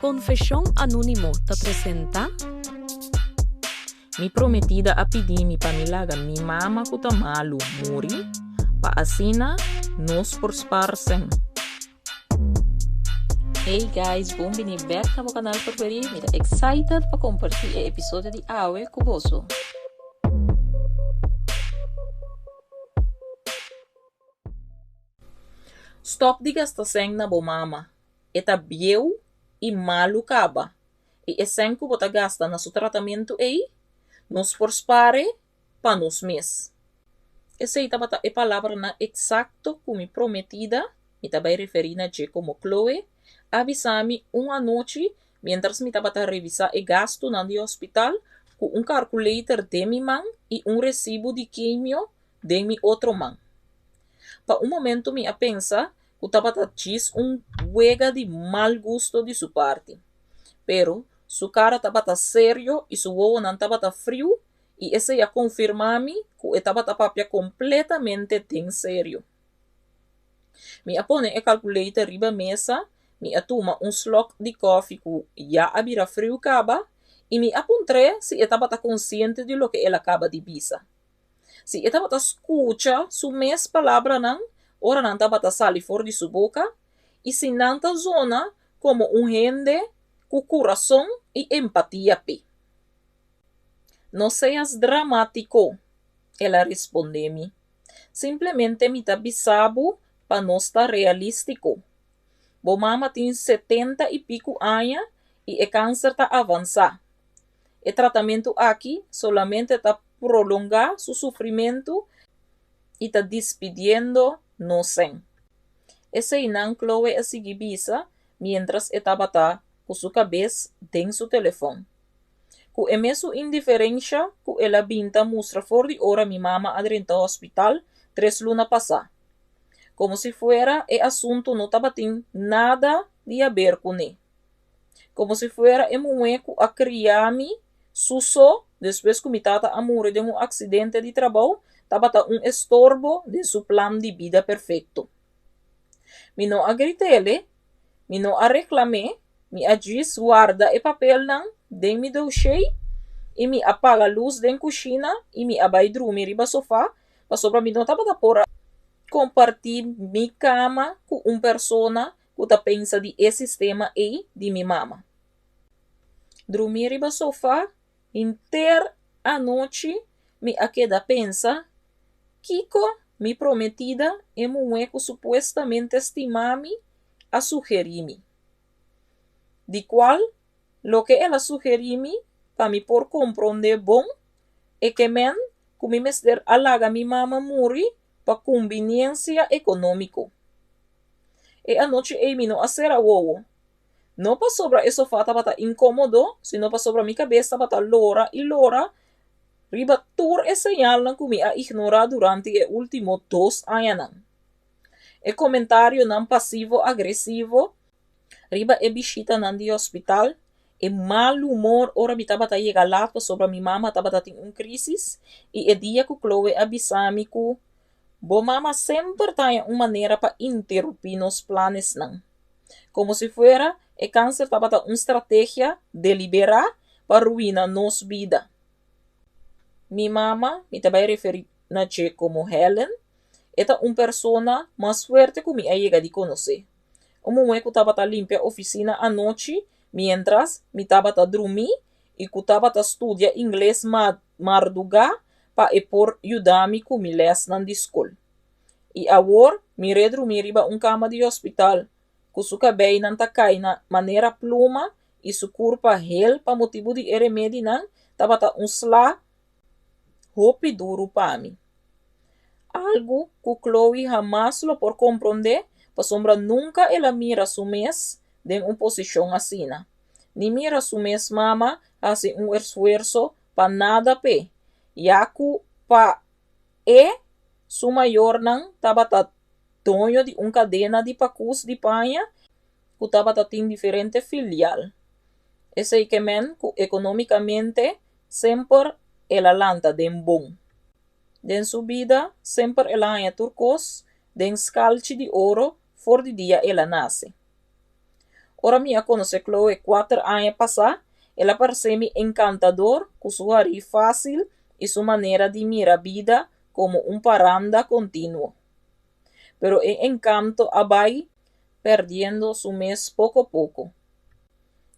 Confesión Anónimo te presenta. Mi prometida a pedir mi pamilaga mi mama kuta malu muri pa asina nos por sparsen. Hey guys, bem-vindo back no meu canal preferido. Me tá excited para compartilhar o episódio de Awe com você. Stop de gastar sem na bo mama. Eta bieu e malu caba. E esen que bota gasta na seu tratamento aí, nos por spare pa nos mês. Essa aí tava a palavra na exacto como me prometida, me tava referir na je como Chloe, avisar-me uma noite, mientras me tava a revisar o gasto no hospital, com calculator de mi mãe e recibo de quimio de mi outro mãe. Pa momento me a pensa, que tava a diz huega de mal gosto de sua parte. Pero, su cara tava sério e su ovo não tava frio, e esse ia confirmar-me que estava papia completamente tem sério. Me apone e calculator riba mesa, me atuma slok de coffee que já abira frio caba, e me apuntre se estava consciente de lo que ela acaba de bisa. Se estava escucha su mes palavra não, ora não estava sali fora de sua boca, e se não zona como gente com coração e empatia pe. No seas dramático, ela responde-me. Simplesmente me tá bisabo para não estar realístico. Bo mama tem 70 e pico anos e o câncer tá avançar. O tratamento aqui solamente tá prolongar seu sofrimento e tá despedindo no sem. Esse não Chloe a seguir bisa, mientras estava tá com sua cabeça em seu telefone. Com a mesma indiferença que ela binta mostra fora de hora mi mama adentro do hospital 3 lunas passar. Como se fuera o assunto não estava tendo nada de a ver com ele. Como se fuera o momento a criar-me suso depois que mi tata a morrer de acidente de trabalho, estava estorbo de seu plano de vida perfeito. Mi não a gritele, mi não a reclame, mi a diz guarda e papel não, den mi deu cheio, e mi apaga a luz den cozinha, e mi abai dormir riba sofá, para sobra mi não tava da porra compartir mi cama com persona que tá pensa de esse sistema aí de mi mama. Dormir riba sofá, inteira a noite, mi a queda pensa, Kiko, mi prometida, é um que supostamente estimar-me a sugerir-me. De qual, lo que ela sugerir-me, para me por compreender bom, é que men, como me der alaga mi mama muri, para conveniência econômico. E a noite me não a ser a wowo. Não para sobra esse sofá estava incômodo, sino para sobra mi cabeça estava lora e lora, riba tur e señal na kumi a ignorar durante os últimos 2 anos. E comentário não passivo-agressivo, riba e bichita nan di hospital, e mal humor ora mi taba ta llega lato sobre mi mama taba ta ting crisis, e dia que Chloe avisami ku, bo mama sempre tem maneira para interromper nos planes não. Como se fuera, e câncer taba ta estratégia deliberada para ruinar nos vida. Mi mama, me taba referir na che como Helen, eta persona mais fuerte que me llega de conhecer. O momento que estava limpia a oficina à noite, mientras me estava a dormir e que estava a estudar inglês madrugar para por ajudar-me com me les na escola. E agora, me redormir riba cama de hospital, com sua cabelo não tá cai na maneira pluma e sua corpo hel para motivo de remédio não, estava slá roupa duro para mim. Algo que Chloe jamás lo por compreender, pa sombra nunca ela mira su mes de posição assim. Ni mira su mes mama hace esfuerzo pa nada pe. Yaku pa su maior não taba dono de cadena de pacus de panha que taba tem diferente filial. Esse que men que economicamente sempre ela lanta den bom. Den sua vida sempre ela é turcos, den scalci de ouro for de dia ela nasce. Ora minha conhece Chloe 4 anos passar, ela parece-me encantador, com sua rir fácil e sua maneira de mirar a vida como paranda contínuo. Pero el encanto vai perdendo su mês pouco a pouco.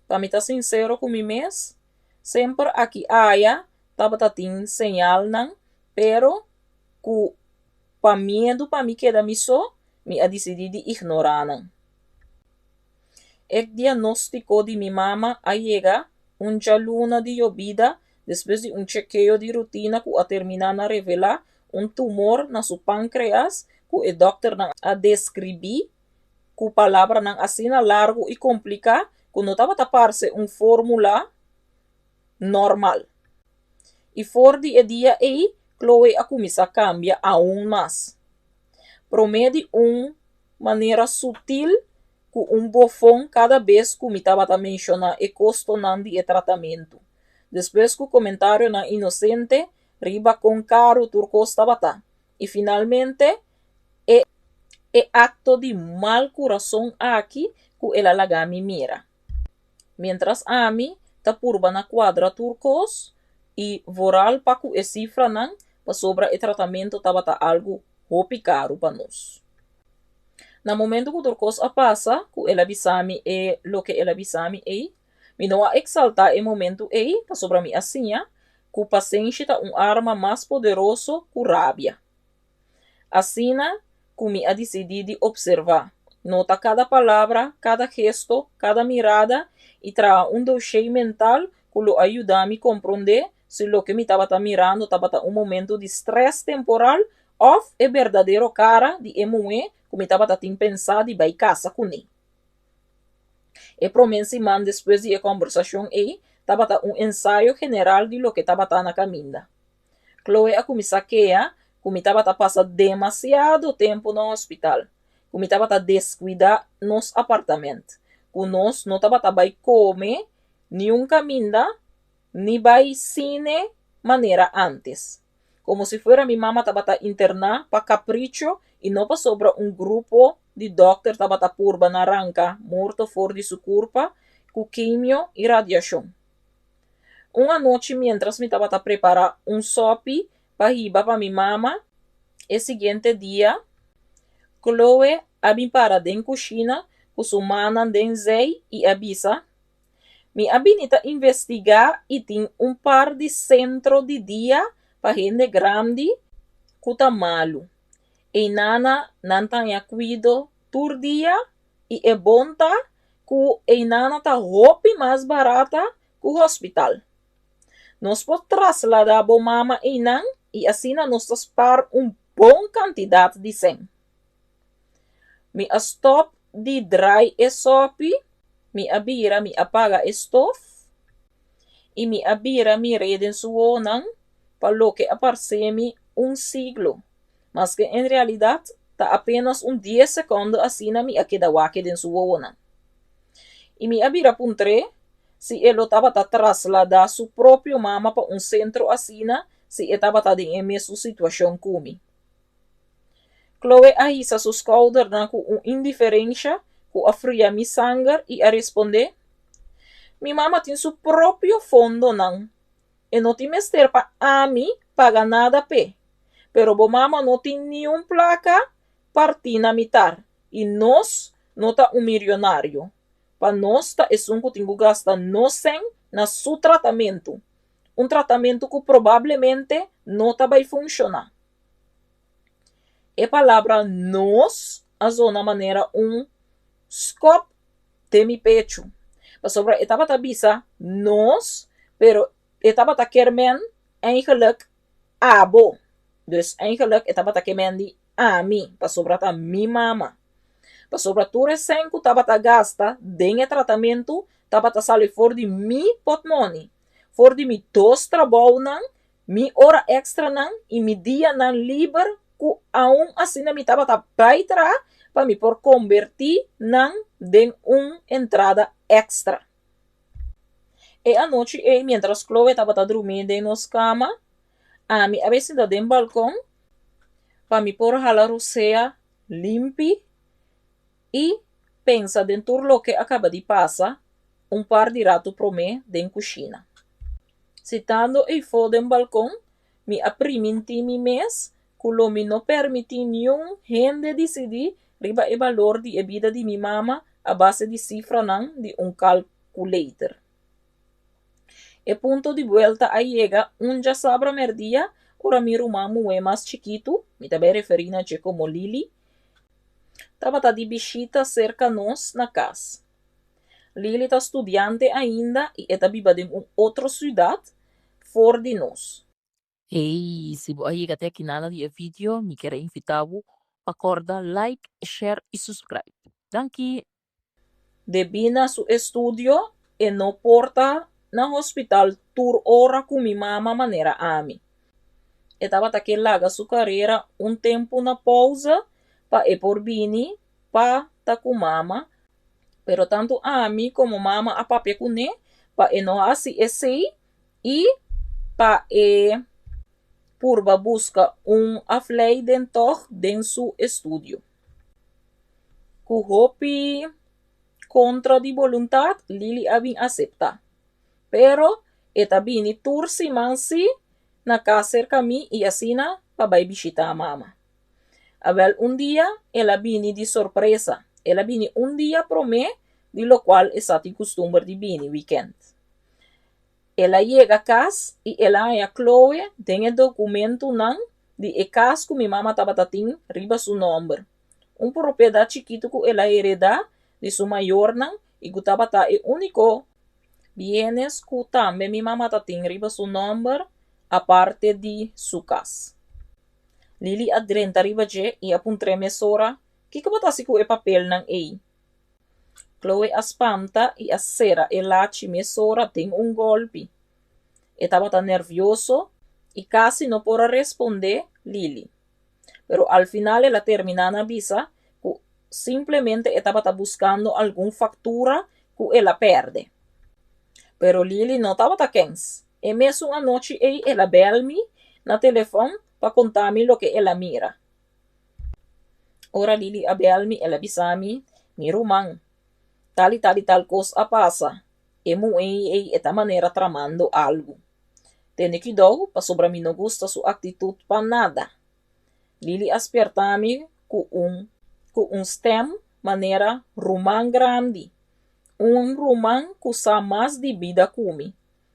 Para mim, sincero com mi mês, sempre aqui haya tabatatin señal nan, pero ku pa medo pa mi queda mi só, mi a decidi de ignorar nan. El diagnóstico de mi mama llega luna de vida después de chequeo de rutina que a terminar a revelar tumor na su páncreas que el doctor a describir com palavra não assina largo e complica, que não estava a taparse fórmula normal. E for de dia aí, Chloe a começar a cambiar aún mais. Promete maneira sutil, com bofão cada vez que me estava a mencionar e custo de tratamento. Depois que o comentário na inocente, riba com caro turco estava. E finalmente, acto de mal coração aqui que ela laga me mira. Mientras a mim ta purba na quadra turcos e voral pa que cifra nan pa sobra e tratamento tabata algo hopi caro pa nós. Na momento que turcos a passa que ela bisami e lo que ela bisami mi não a exaltar e momento pa sobra mi assim que o paciente ta arma mais poderoso que rabia. Assina que a decidir de observar. Nota cada palavra, cada gesto, cada mirada e traga dossiê mental que lo ajuda a me compreender se lo que me estava mirando estava momento de estresse temporal ou é verdadeiro cara de emoe que me estava pensar de vai casa com ele. E promessa man depois de a conversação estava ensaio general de lo que estava na caminha. Chloe a começar me estava passando demasiado tempo no hospital. Me estava descuidar nos apartamentos. Nós não estava comer nenhum caminho, nem vai cine maneira antes. Como se fuera minha mama estava internar para capricho e não para sobra grupo de doctor estava purba na arranca, morto fora de sua culpa, com quimio e radiação. Uma noite, mientras me estava preparando sope para riba para minha mama, e seguinte dia, Chloe abim para den cozinha, com sua mana den zei e avisa. Me abinita investigar e tem par de centro de dia para gente grande que tá malo. E nana não tenha cuido tur dia e é bom que e nana tá roupa mais barata que o hospital. Nós podemos trasladar a mama e nan e assim nós par bom quantidade de 100. Me stop de dry e sopi, me abira me apaga estof, e me abira me reden suonan, para lo que aparece-me siglo, mas que em realidade está apenas 10 segundos assim na me aquedawake den suonan. E me abira puntre, se ele estava a trasladar sua própria mama para centro assim, se estava a em mesma situação comigo. Chloe ahisa sus couders com indiferença, com a fria mi sangue e a responder: mi mama tem seu próprio fundo não, e não tem mester para a mim pagar nada pe, pero bo mama não tem nenhum placa partir mitar, e nós não tá milionário, para nós tá que tem que gastar no sem na seu tratamento, tratamento que provavelmente não tá vai funcionar. E palavra nós, a zona maneira scope de mi pecho. Para sobra etapa tabisa nós, pero etapa ta kermen eigenlijk abo. Dus eigenlijk etapa ta kermen di a mi, para sobra ta mi mama. Para sobra tu recém taba ta gasta den tratamento, taba ta sali for di mi portmoney. For di mi dos trabalho nan, mi hora extra nan, e mi dia nan liber ku aún assim me estava para me por convertir em entrada extra. E a noite, mientras Chloe estava dormindo em nossa cama, a mim a veces da den balcão para me por jalar o sea limpi e pensa dentro lo que acaba de passar, par de rato pro me den cozinha. Sentando e fora do balcão, me apriminti mi mes, culo me não permiti nenhum gente decidir riba o valor de vida de mi mama a base de cifra não de calculator. E ponto de vuelta a llega já sabra merdia, ora mi rumamo é mais chiquito, me também referindo a como Lili, tava de visita cerca nós na casa. Lili está estudante ainda e está viva em outra cidade, fora de nós. Hey, se você aí até aqui nada de vídeo, me quero invitar para acordar, like, share e subscribe. Danke. Debina su estudio e não porta na hospital tur ora com mi mama maneira ami. E tava que larga sua carreira tempo na pausa pa e por bini pa ta com mama, pero tanto ami como mama a papia com ne pa e não assim esse e pa e purba busca aflei dentro de su estudio. Ku hopi contra de voluntad, Lili habin acepta. Pero eta bini tursi mansi na casa cerca mi y asina pa vai visita a mama. Abel dia ela bini de sorpresa. Ela bini dia pro me, de lo cual es ati costumbre de bini weekend. Ela llega a casa y ela a Chloe tem el documento nan de e casa que mi mama tabatatin riba su nombre. Propriedade chiquito que ela hereda de su mayor nan y que tabata e único bienes que también mi mama tatin riba su nombre aparte de su casa. Lili adrenta riba je y apuntre mesora que batasi ku e papel nan ei. Chloe espanta y acera el lachi mesora tem golpe. Estaba tan nervioso y casi no podía responder Lili. Pero al final ela termina na visa que simplemente estaba buscando alguna factura que ela perde. Pero Lili no estaba quens. E mesmo a noche ela belmi na telefone para contarme lo que ela mira. Ora Lili abelmi ela bisami, mi rumang. Tal y tal cosa pasa. E esta manera tramando algo. Tiene cuidado para sobre mí no gusta su actitud para nada. Lili aspertami com stem maneira rumang grande. Rumang que sa mais de vida come.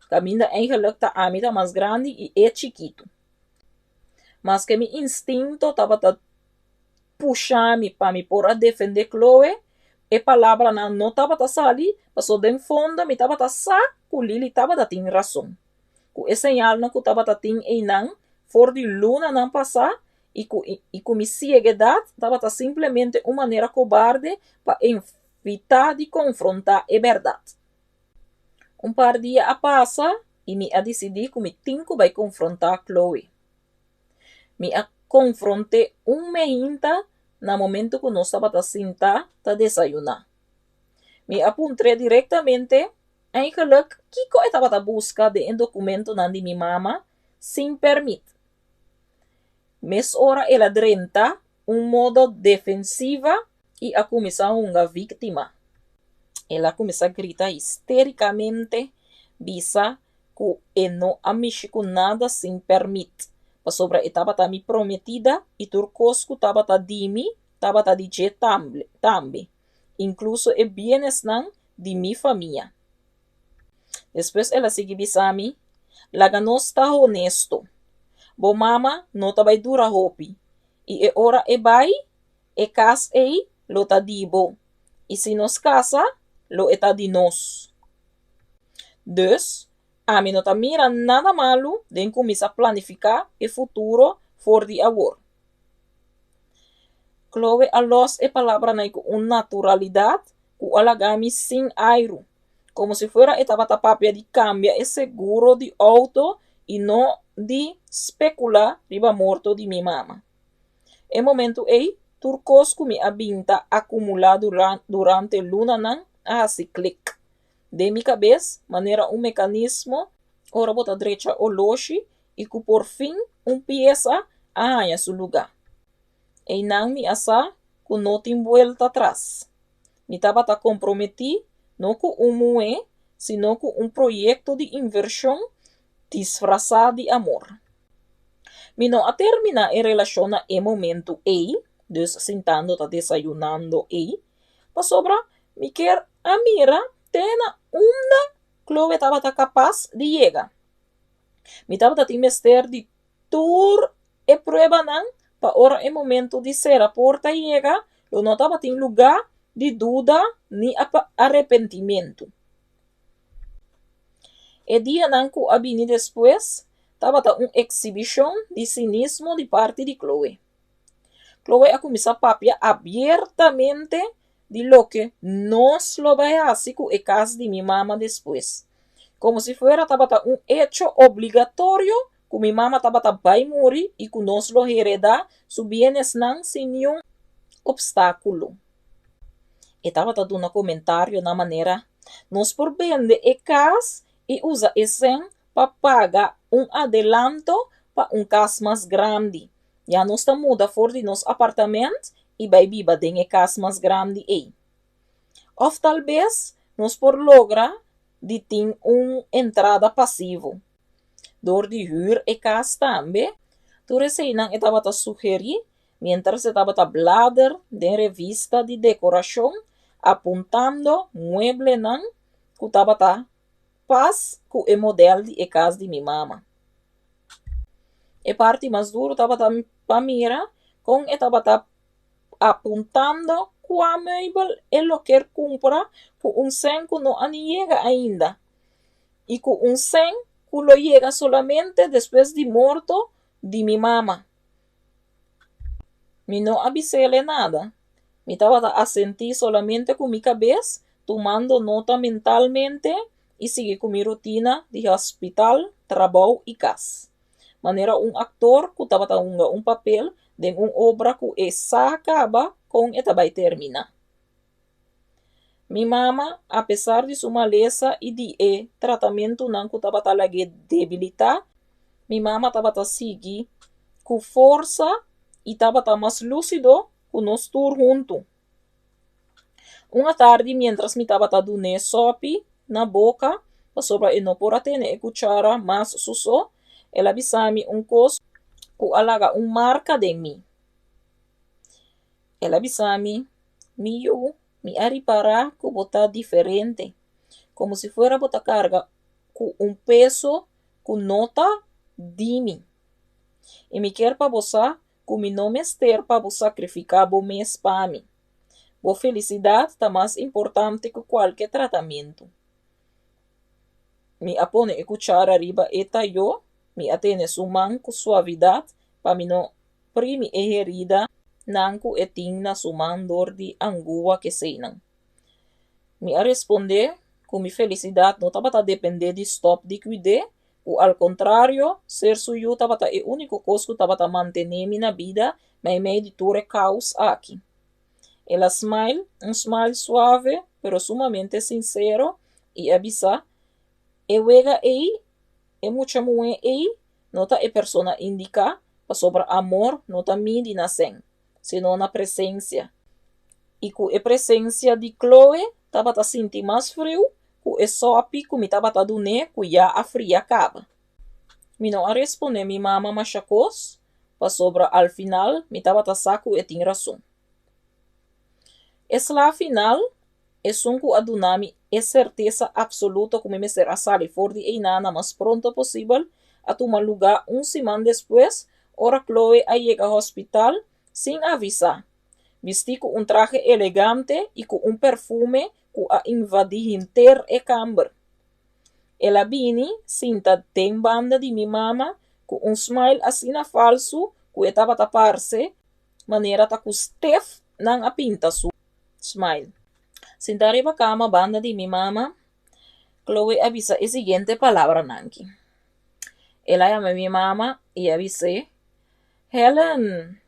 Caminha eigenlijk ta amita mais grande e é chiquito. Mas que mi instinto estava puxando para me por a defender Chloe, e palavra não estava sali, passou de fundo, me estava sa, que Lili estava tem razão. Que esse sinal não que estava tem e não, for de luna não passar, e que me cieguidade estava simplesmente uma maneira cobarde para evitar de confrontar a verdade. Par de dias passa e me a decidir que me tinha que confrontar Chloe. Me a confrontei meinta no momento que nós estava sentar para desayunar. Me apuntei diretamente eigenlijk que eu estava busca de documento de minha mama sem permit. Mes ora ela drenta modo defensiva e a começar uma vítima. Ela começa a gritar histericamente, bisa que não amiche com nada sem permit. Sobre estava me prometida e turcos que estava dimi, estava dizer também. Incluso e bienes nan de minha família. Depois ela sigue bisami, laga não está honesto. Bo mama não vai dura hopi. E ora e vai, e cas ei, lo ta dibo. E se nos casa, lo eta de nós. Dus, a mim não mira nada malo de começar a planificar o futuro for de agora. Chloe alos e palavra na com naturalidade que alagami sem airo, como se fuera estava tapapia de cambia e seguro de auto e não de especular riba morto de minha mama. E momento ei, turcos que me abinta acumulado durante luna nan a se clic. De mi cabeça, maneira mecanismo, ora bota derecha o loshi e que por fim pieza a su lugar. E não me asa que não tem volta atrás. mi estaba comprometido no con un mue, sino con un proyecto de inversión disfrazado de amor. Mi no a terminar en relación a momento aí, dus sentando, tá desayunando aí, pa sobra, mi quer a mira, tena onda, Chloe estaba capaz de llegar. Mi estaba timester de tour e prueba nan, pa ora e momento de ser a porta llega, lo no estaba en lugar de duda ni arrepentimiento. E dia nan ku abini después, estaba una exhibición de cinismo de parte de Chloe. Chloe a comenzado a papiar abiertamente de lo que nos lo vaya a hacer con el caso de mi mamá después. Como si fuera un hecho obligatorio que mi mamá estaba a morir y que nos lo hereda su bienes nan sin ningún obstáculo. Estaba dando un comentario na manera, nos por vende el caso y usa ese para pagar un adelanto para un caso más grande. Ya nos está muda for de nos apartamento y vai viva en el caso más grande aí. Of tal vez nos por logra de ter entrada pasivo. Door de huur e casa también, tu receinan estaba a sugerir, mientras estaba a bladder de revista de decoración, apuntando mueble nan, que estaba a pas com o modelo de casa de minha mama. E parte mais duro estava para mira, com estava apontando qual meubel ele quer comprar com sen que não chega ainda. E com sen que lo llega solamente depois de morto de minha mama. Me não avisei nada. Me estava a sentir solamente com minha cabeça, tomando nota mentalmente y sigue con mi rutina de hospital, trabajo y casa. Manera un actor que estaba dando un papel de una obra que esa acaba con esta va a terminar. Mi mamá, a pesar de su maleza y de tratamiento nan que estaba debilitar, mi mamá estaba seguir con fuerza y estaba más lúcido que nos todos juntos. Una tarde, mientras me estaba dando sopi na boca, sobre no por tener cuchara más suso, ela avisame coso que alaga marca de mí. Ela avisame, mi aripara que botar diferente, como si fuera botar carga con peso que nota de mí. E me quer para botar que mi no me ester para sacrificar bo mes para mí. Bo felicidade está más importante que cualquier tratamiento. Me apone e cuchara arriba eta yo, me atene su man con suavidad, pa mi no primi e herida, nanku etin na su man dor di angua que seinan. Me a responder que mi felicidad no estaba a depender de stop de cuidar, o al contrario, ser suyo estaba e único cosa que estaba a mantener na vida, me meio de tore caos aqui. Ela smile, un smile suave, pero sumamente sincero, y avisa, e wega ei, e mucha mue ei, nota e persona indica, pa sobre amor, nota midi na sen, sino na presencia. E com a presencia de Chloe, tava a sentir mais frio, com e sopi, com me tava a dune, com já a fria acaba. Me não a responder mi mama machacos, pa sobre al final, me tava a saco e tem razão. Es la final, es un que adunami es certeza absoluta que me será salir for de nada más pronto posible a tomar lugar un semana después, ora Chloe a llega al hospital sin avisar. Vestí con un traje elegante y con un perfume que a invadir entero el camber. Ela vini cinta ten banda de mi mamá con un smile así na falso que estaba a taparse, manera ta que Steph nan a pinta su smile. Sentar arriba cama, banda de mi mamá, Chloe avisa la siguiente palabra nanki. Ela llama a mi mamá y avisé, Helen,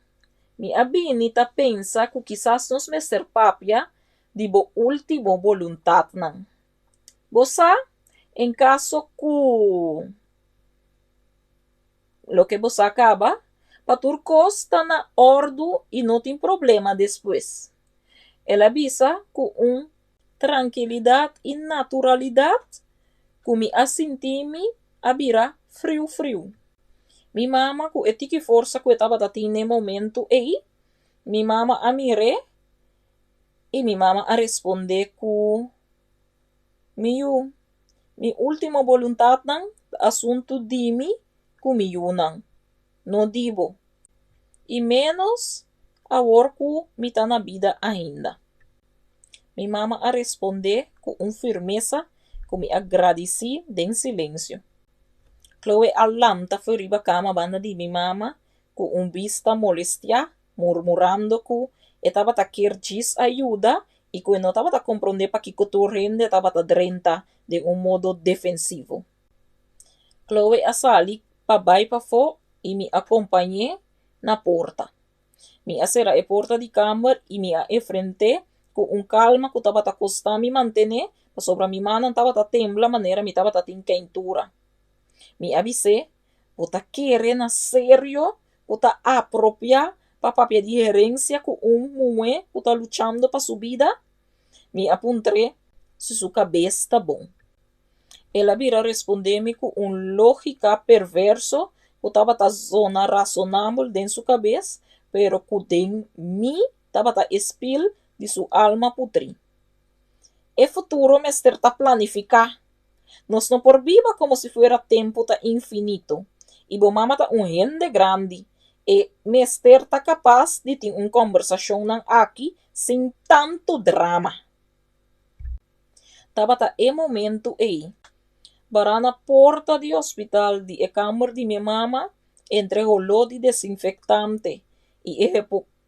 mi abinita pensa que quizás nos me ser papia de bo último voluntad nan. Bosa, en caso que lo que vos acaba, patur costa na ordo y no tem problema después. Ela avisa com tranquilidade e naturalidade, que me assintimi a virar frio. Mi mama ku etiki força que estava tendo momento e mi mama a mire e mi mama a responder ku mi última voluntad nang assunto dimi ku mi nang no dibo e menos a ku mi tá na vida ainda. Mi mama a responder com firmeza que me agradeci den silêncio. Chloe allanta fuori da cama banda di mi mama con vista molestia, murmurando que estava a querer ajuda e que não estava a compreender para que correndo estava a drenta de modo defensivo. Chloe a sali pa bai pa fo e me acompanhei na porta. Me acera a porta di câmara e me a frente com calma que estava a costar me manter, sobre mi mano estava a temblar maneira me estava a ter quentura. Me avisei, vou querer na sério, vou apropriar para pedir herência com mulher que está lutando para subida. Me apontei se sua cabeça está bom. Ela vira responder-me com lógica perverso, que estava a zona razonável dentro sua cabeça, pero que dentro mim estava a espil de sua alma putri. E futuro me está planificar. Nós não por viva como se fuera tempo tá infinito. E bo mama tá gente grande. E mester tá capaz de ter conversação aqui sem tanto drama. Tava tá momento aí. Bara na porta do hospital de câmara de minha mama entregou lo de desinfectante e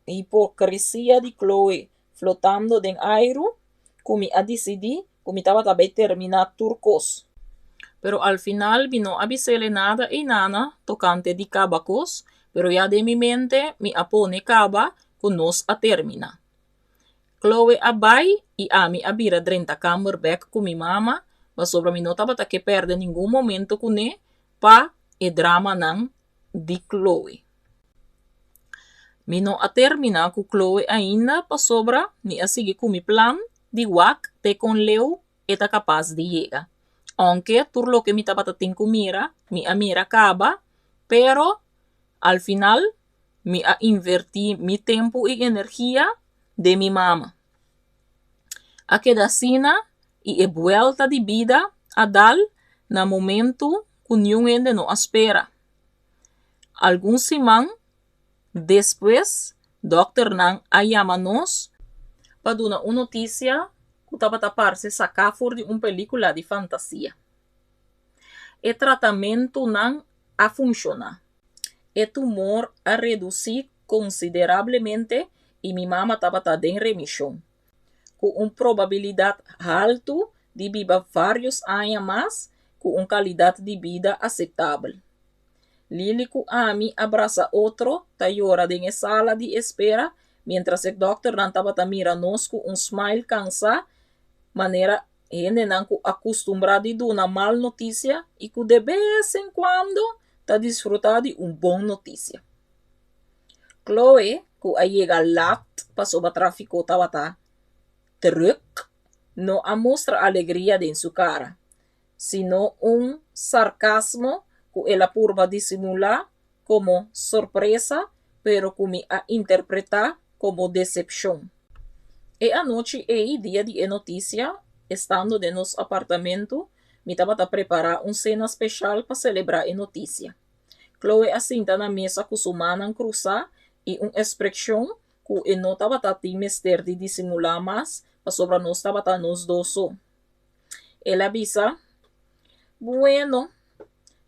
hipocrisia de Chloe flotando den airo, como a decidir como estava também terminar turcos. Pero al final vino avisele nada e nana tocante de cabacos, pero ya de mi mente me apone caba con nos a termina. Chloe abai e a mi abira 30 kamer back com mi mama, mas sobre mi nota bata que perde nenhum momento com ne pa e drama nang di Chloe. Mi no a termina com Chloe ainda pa sobra mi a seguir com mi plan de wak te con leu eta capaz de llegar. Aunque por lo que mi tabata tengo mira, mi a mira acaba, pero al final mi a invertir mi tiempo y energía de mi mama. A queda sina y e vuelta de vida a dar na momento que ninguém no espera. Algún semana después, Dr. Nang a llama-nos para dar uma notícia que estava a parse sacar fora de uma película de fantasia. O tratamento não a funcionar. O tumor a reduzir consideravelmente e minha mama estava em remissão, com uma probabilidade alta de viver vários anos mais com uma qualidade de vida aceitável. Lílico a mim abraça outro, tá llora em sala de espera, mientras o doctor não estava mirando-nos com smile cansado, maneira gente não acostumbrada a dar uma mal notícia e que de vez em quando está desfrutando de uma boa notícia. Chloe, que a chega lá para sobre o tráfico estava truc, não a mostra alegria em sua cara, sino sarcasmo que ela purva dissimular como surpresa, pero que me a interpretar como decepção. E a noite e dia de notícia, estando de nosso apartamento, me estava a preparar cena especial para celebrar a notícia. Chloe assinta na mesa com sua mão cruzada e uma expressão que não estava a ter mister de dissimular mais, para sobre nós estava a nos dois. Ela avisa, bueno,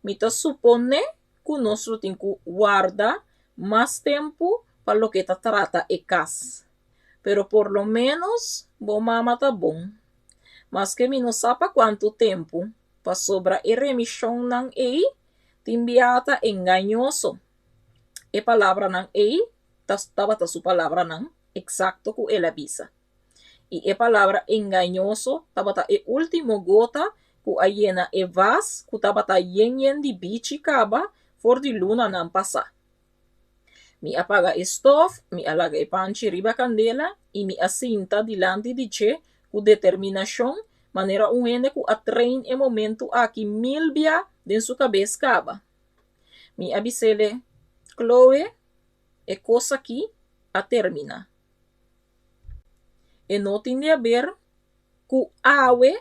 me está supone que nós temos que guardar mais tempo para lo que te trata e casa. Pero por lo menos, bo mama tá bom. Mas que me não sabe quanto tempo, para sobra a remissão ng ei, timbiata engañoso. E palavra ng ei, estava ta su palavra ng exacto que ele avisa. E a palavra engañoso, estava ta e último gota, que a llena e vas, que estava ta yen de bichi caba, for de luna não passar. Mi apaga stove, mi alaga e panchi riba candela e mi asinta dilante di che cu determinação, maneira ende ku atrein e momento aqui milbia den su cabeça caba. Mi abisele Chloe e cosa aqui a termina. E não tem de haver ku awe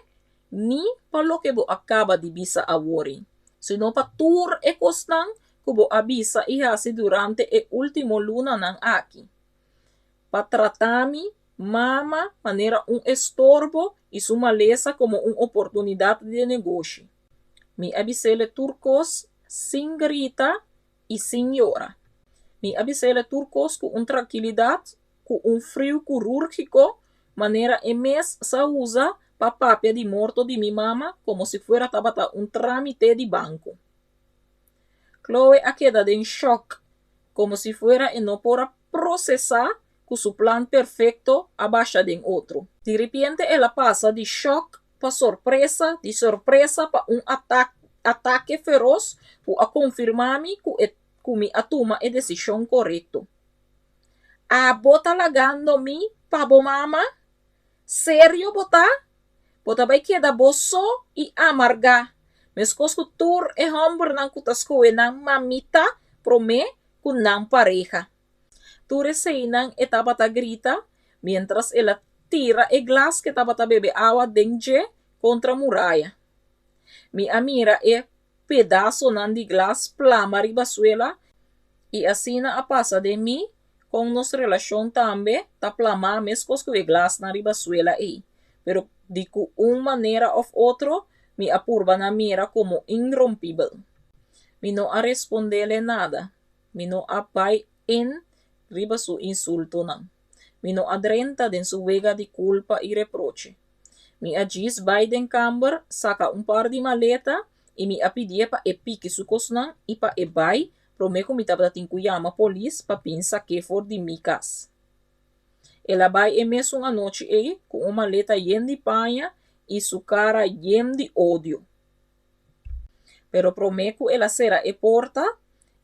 ni pa lo que bo acaba de bisa a worry, sino pa tur e costan ku bo abisa e hasi durante e último luna nan aqui. Pa tratami mama maneira estorbo e su maleza como oportunidade de negócio. Mi abisele turcos sin grita e senhora. Mi abisele turcos com tranquilidade, com frio curúrgico, maneira mes sa usa pa papia de morto de mi mama como se fuera tabata trámite de banco. Chloe a quedado en shock, como si fuera e no pora processar que su plan perfecto abaixo de otro. De repente ela passa de shock pa sorpresa, de sorpresa pa ataque feroz para confirmar-me que mi atuma a decisão correta. A bota lagando-me pa bo mama? Sério, bota? Bota vai queda bosso e amarga. Mas cosco tur e hombre nang kutasco e nang mamita prome ku nang pareja. Ture se nang etapa grita, mientras ela tira e glas que taba bebe agua denge contra muralla. Mi amira e pedaço nan de glas plama ribasuela e asina a passa de mi com nos relação tambe ta plama mescos que o glas na ribasuela e. Pero de maneira of outro, mi apurba na mira como irrompible. Mi no a respondele nada. Mi no a pai en riba su insulto nang. Mi no adrenta den su vega de culpa e reproche. Mi agis Biden camber, saca par de maleta e mi apedia pa e pique su cosnan e pa e bai, promeco mi taba tinkuyama polis pa pensa que for de mi cas. Ela vai e mesmo uma noite e com uma maleta llena de panha e sua cara llena de ódio. Pero prometo ela será e porta,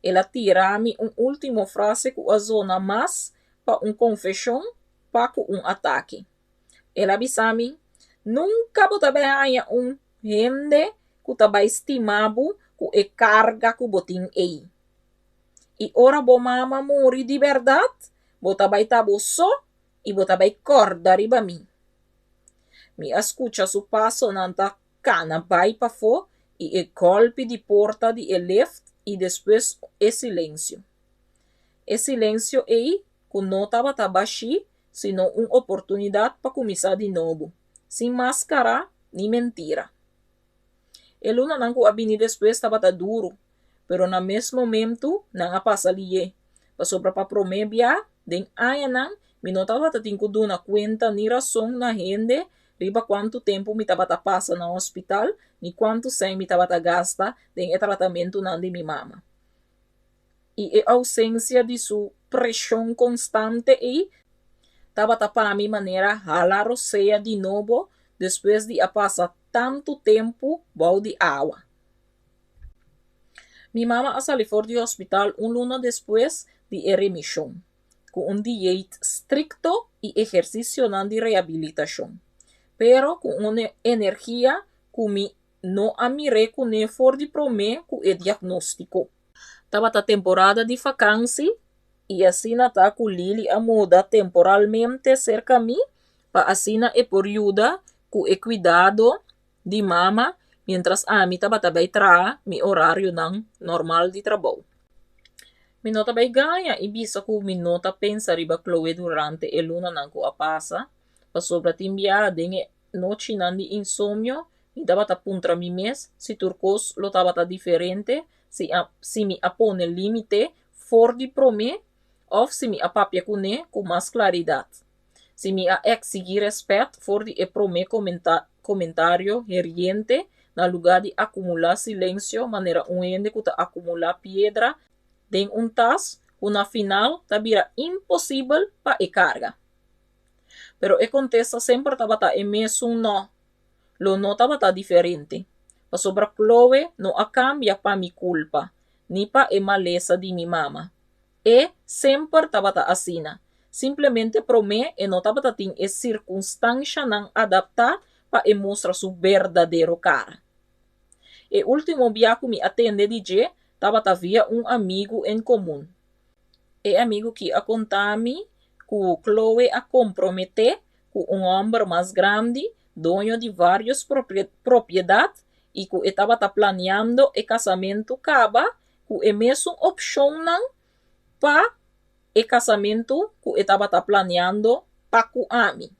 ela tira-me último frase com a zona mais para confissão, para ataque. Ela avisa-me, nunca vou trabalhar gente que taba estimado com e carga que botin ei. E ora bo mama morre de verdade, bota vai tabo só e bota vai corda riba mi. Mi escucha su passo nanta cana vai pa fo e golpe de porta de left e depois silêncio. E silêncio aí, que não estava tabaxi, sino oportunidade para começar de novo, sem máscara nem mentira. E luna não que abini depois estava duro, pero na mesmo momento não a passa liye. Pa sobra pa promebia, den aya não, mi não estava tinko duna cuenta ni razão na gente, riba quanto tempo mi tava passa na hospital, ni quanto sem mi tava gasta den e tratamento nan de mi mama. E a ausência de sua pressão constante e tava para mi maneira jalar roceia de novo depois de a passar tanto tempo bau de água. Mi mama a salir for do hospital luna depois de remissão, com dieta stricto e exercício nan de reabilitação. Pero com uma energia que me não amirei com ne for de prome com o diagnóstico. Tava a temporada de vacância e assim tá com Lili a muda temporalmente cerca mim para assim e por ajuda com o cuidado de mama mientras a mim tava também tra mi horário não normal de trabalho. Mi nota também ganha e bisa que mi nota pensa riba Chloe durante e luna não ko a passa. Pa sobra timbia den noche nan de insomnio, mi daba ta puntra mi mes, si turcos lo taba ta diferente, si mi apone limite for di prome, of si mi apapia kune com mais claridade. Si mi a exigir respeto for di e prome comentário heriente, na lugar de acumular silêncio, maneira ende que ta acumular piedra, den tas, una final ta vira impossível pa e carga. Pero e contesta sempre estava e mesmo no. Lo no estava diferente. Pa sobra Chloe no a cambia pa mi culpa, ni pa e maleza de mi mama. E sempre tabata asina. Simplesmente prome e no tabata ting e circunstância não adaptar para mostrar su verdadeiro cara. E último dia que me atende DJ, tabata havia amigo em comum. E amigo que a contar-me que Chloe a comprometer com homem mais grande, dono de várias propriedades, e que estava planeando o casamento acaba, que é mesmo opção para o casamento que estava planeando para com ami.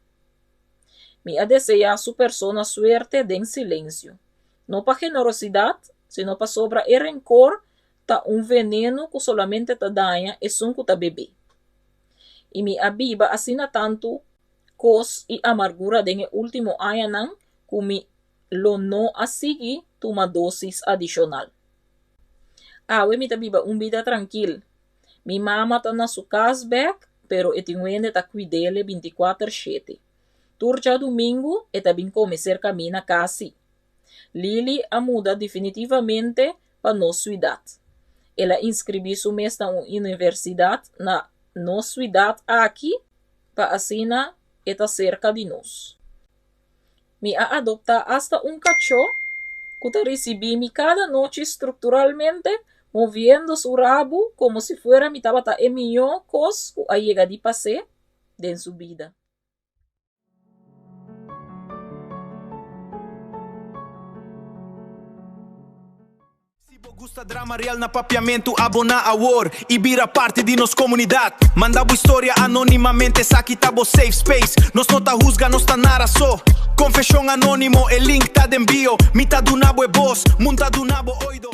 Me a desejar a sua persona suerte de silêncio. Não para generosidade, sino para sobra e rencor, tá veneno que solamente ta danha e sun que ta bebê. E me abiba assina tanto cos e amargura de último ano que me lo no a seguir uma dosis adicional. We me tabiba vida tranquil. Mi mama tá na su casback, pero etinuene ta cuidele 24/7. Turja domingo e tabin começar camina casi. Lili a muda definitivamente para nossa idade. Ela inscrevi su mês na universidade na nossa idade aqui, para assina eta cerca de nós. Me a adopta hasta cachorro que recebi mi cada noche estruturalmente, moviendo su rabo como si fuera mi tabata e millón cos que a llega de pase de su vida. Gusta drama real na papiamento, abona a war e vira parte de nos comunidade. Manda boa história anonimamente, aqui tá bo safe space. Nos não tá rusga, nos tá nara só. Confession anônimo, el link tá de envio. Mitad do nabo é boss, monta do nabo oido.